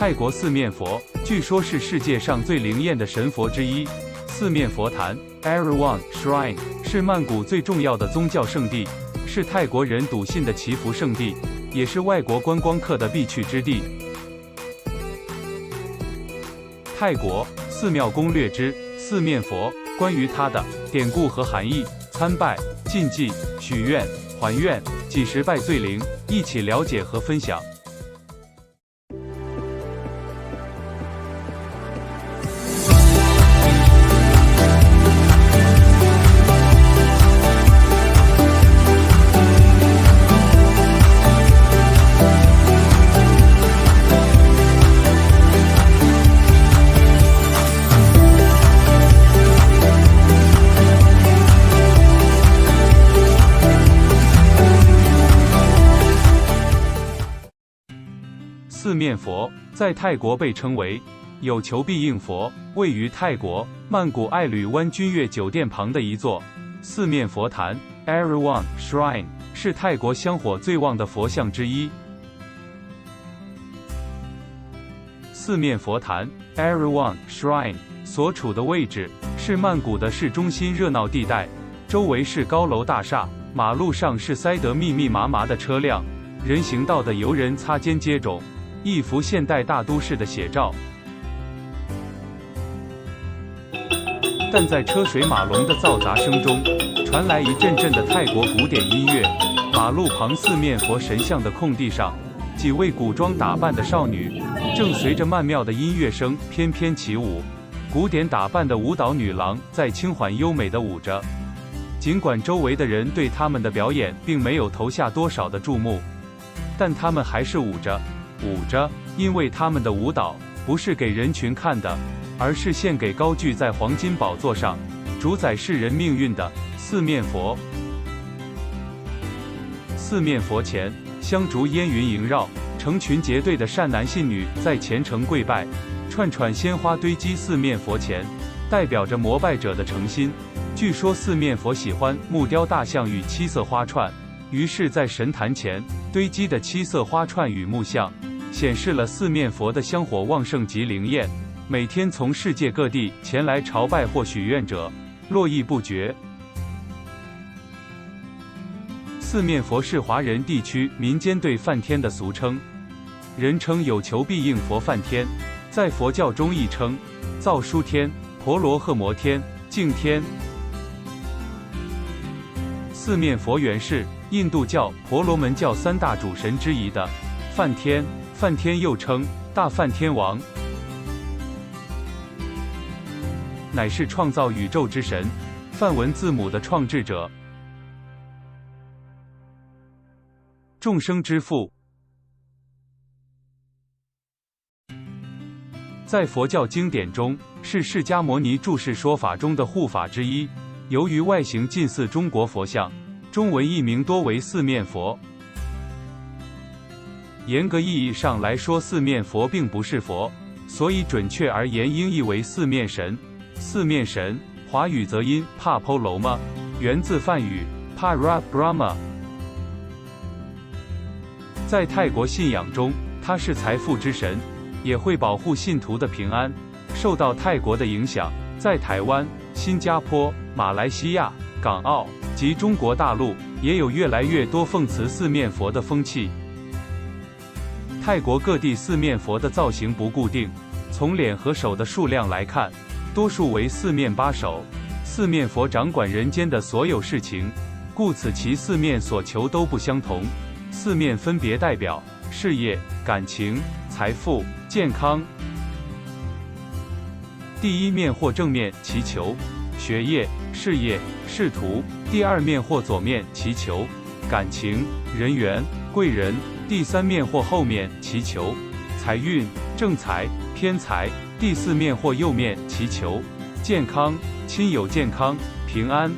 泰国四面佛据说是世界上最灵验的神佛之一。四面佛坛 Erawan Shrine 是曼谷最重要的宗教圣地，是泰国人笃信的祈福圣地，也是外国观光客的必去之地。泰国寺庙攻略之四面佛，关于它的典故和含义、参拜、禁忌、许愿、还愿、几时拜最灵，一起了解和分享。四面佛在泰国被称为有求必应佛，位于泰国曼谷爱侣湾君悦酒店旁的一座四面佛坛 Erawan Shrine 是泰国香火最旺的佛像之一。四面佛坛 Erawan Shrine 所处的位置是曼谷的市中心热闹地带，周围是高楼大厦，马路上是塞得密密麻麻的车辆，人行道的游人擦肩接踵，一幅现代大都市的写照。但在车水马龙的嘈杂声中，传来一阵阵的泰国古典音乐。马路旁四面佛神像的空地上，几位古装打扮的少女正随着曼妙的音乐声翩翩起舞。古典打扮的舞蹈女郎在轻缓优美地舞着，尽管周围的人对他们的表演并没有投下多少的注目，但他们还是舞着，因为他们的舞蹈不是给人群看的，而是献给高踞在黄金宝座上主宰世人命运的四面佛。四面佛前，香烛烟云萦绕，成群结队的善男信女在虔诚跪拜，串串鲜花堆积四面佛前，代表着膜拜者的诚心。据说四面佛喜欢木雕大象与七色花串，于是在神坛前堆积的七色花串与木像，显示了四面佛的香火旺盛及灵验。每天从世界各地前来朝拜或许愿者络绎不绝。四面佛是华人地区民间对梵天的俗称，人称有求必应佛梵天，在佛教中亦称造书天、婆罗诃摩天、净天。四面佛原是印度教、婆罗门教三大主神之一的梵天，梵天又称大梵天王，乃是创造宇宙之神，梵文字母的创制者，众生之父。在佛教经典中，是释迦牟尼注释说法中的护法之一。由于外形近似中国佛像，中文译名多为四面佛。严格意义上来说，四面佛并不是佛，所以准确而言应译为四面神。四面神，华语则音 Pa-po-loma， 源自梵语 Para-Brahma。在泰国信仰中，他是财富之神，也会保护信徒的平安。受到泰国的影响，在台湾、新加坡、马来西亚、港澳及中国大陆，也有越来越多奉祀四面佛的风气。泰国各地四面佛的造型不固定，从脸和手的数量来看，多数为四面八手。四面佛掌管人间的所有事情，故此其四面所求都不相同。四面分别代表事业、感情、财富、健康。第一面或正面祈求学业、事业、仕途；第二面或左面祈求感情、人缘、贵人；第三面或后面祈求财运、正财、偏财；第四面或右面祈求健康、亲友健康、平安。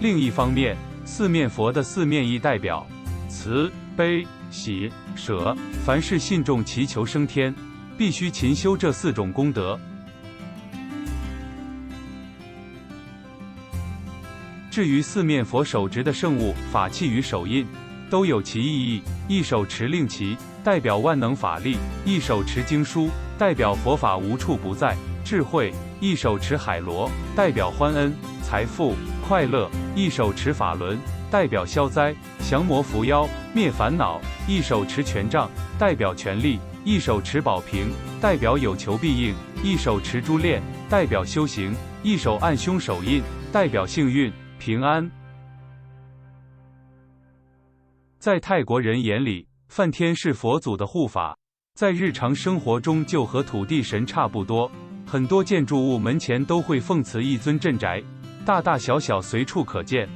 另一方面，四面佛的四面亦代表慈、悲、喜、舍。凡是信众祈求升天，必须勤修这四种功德。至于四面佛手执的圣物、法器与手印，都有其意义。一手持令旗，代表万能法力；一手持经书，代表佛法无处不在，智慧；一手持海螺，代表欢恩、财富、快乐；一手持法轮，代表消灾、降魔伏妖、灭烦恼；一手持权杖，代表权力；一手持宝瓶，代表有求必应；一手持珠链，代表修行；一手按胸手印，代表幸运、平安。在泰国人眼里，梵天是佛祖的护法，在日常生活中就和土地神差不多。很多建筑物门前都会奉祀一尊镇宅，大大小小随处可见。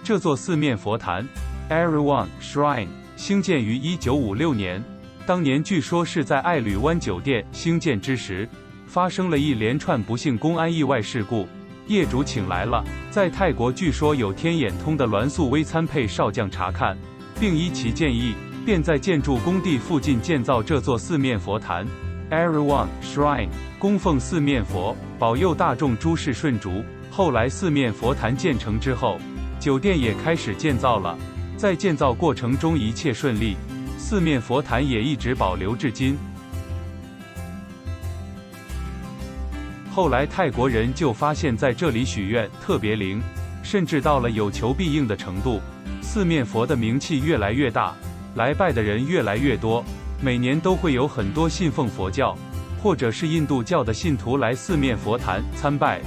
这座四面佛坛 Erawan Shrine 兴建于1956年，当年据说是在爱侣湾酒店兴建之时，发生了一连串不幸公安意外事故，业主请来了在泰国据说有天眼通的栾素威参配少将查看，并依其建议，便在建筑工地附近建造这座四面佛坛 Erawan Shrine， 供奉四面佛，保佑大众诸事顺逐。后来四面佛坛建成之后，酒店也开始建造了，在建造过程中一切顺利，四面佛坛也一直保留至今。后来泰国人就发现在这里许愿特别灵，甚至到了有求必应的程度，四面佛的名气越来越大，来拜的人越来越多，每年都会有很多信奉佛教或者是印度教的信徒来四面佛坛参拜。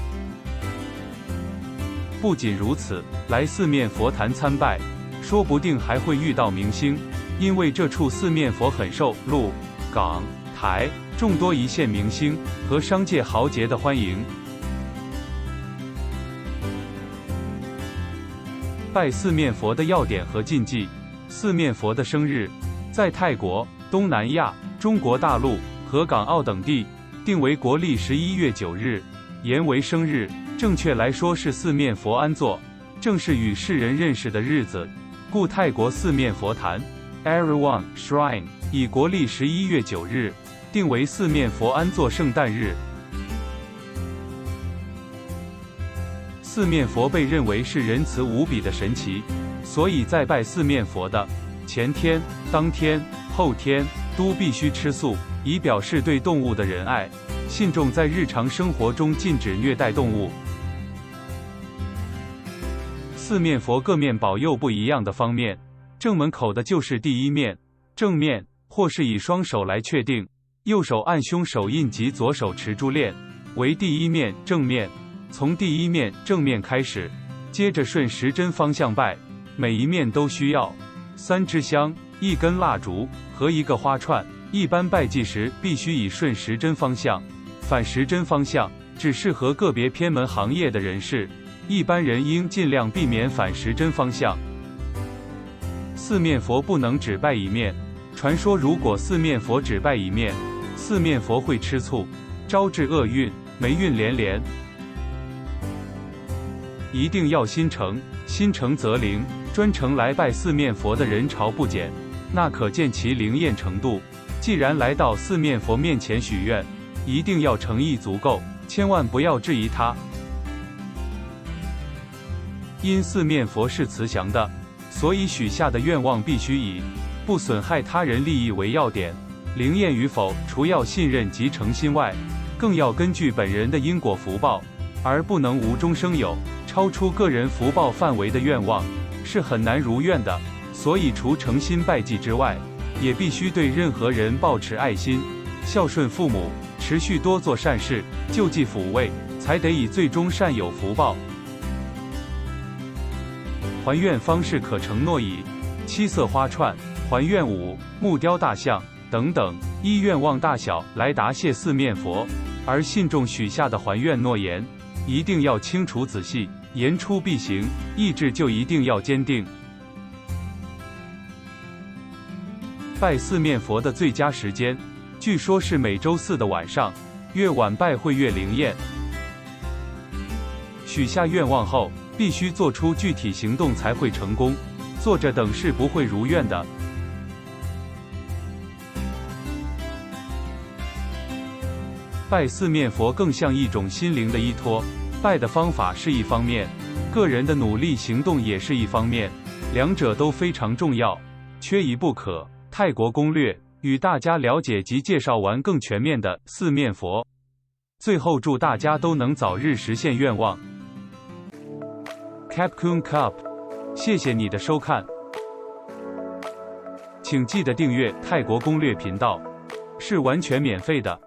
不仅如此，来四面佛坛参拜，说不定还会遇到明星，因为这处四面佛很受陆、港、台众多一线明星和商界豪杰的欢迎。拜四面佛的要点和禁忌。四面佛的生日，在泰国、东南亚、中国大陆和港澳等地定为国历11月9日，言为生日，正确来说是四面佛安坐，正是与世人认识的日子，故泰国四面佛坛 Erawan Shrine 以国历11月9日定为四面佛安坐圣诞日。四面佛被认为是仁慈无比的神奇，所以在拜四面佛的前天、当天、后天都必须吃素，以表示对动物的仁爱。信众在日常生活中禁止虐待动物。四面佛各面保佑不一样的方面，正门口的就是第一面，正面，或是以双手来确定，右手按胸手印及左手持珠链，为第一面正面。从第一面正面开始，接着顺时针方向拜，每一面都需要3支香、1根蜡烛和1个花串。一般拜祭时必须以顺时针方向，反时针方向只适合个别偏门行业的人士，一般人应尽量避免反时针方向。四面佛不能只拜一面，传说如果四面佛只拜一面，四面佛会吃醋，招致厄运，霉运连连。一定要心诚，心诚则灵，专程来拜四面佛的人潮不减，那可见其灵验程度。既然来到四面佛面前许愿，一定要诚意足够，千万不要质疑他。因四面佛是慈祥的，所以许下的愿望必须以不损害他人利益为要点。灵验与否，除要信任及诚心外，更要根据本人的因果福报，而不能无中生有，超出个人福报范围的愿望是很难如愿的。所以除诚心拜祭之外，也必须对任何人抱持爱心，孝顺父母，持续多做善事，救济抚慰，才得以最终善有福报。还愿方式可承诺以7色花串、还愿舞、木雕大象等等，依愿望大小来答谢四面佛。而信众许下的还愿诺言，一定要清楚仔细，言出必行，意志就一定要坚定。拜四面佛的最佳时间，据说是每周4的晚上，越晚拜会越灵验。许下愿望后，必须做出具体行动才会成功，坐着等是不会如愿的。拜四面佛更像一种心灵的依托，拜的方法是一方面，个人的努力行动也是一方面。两者都非常重要，缺一不可。泰国攻略，与大家了解及介绍完更全面的四面佛。最后祝大家都能早日实现愿望。Capcoon Cup， 谢谢你的收看，请记得订阅泰国攻略频道，是完全免费的。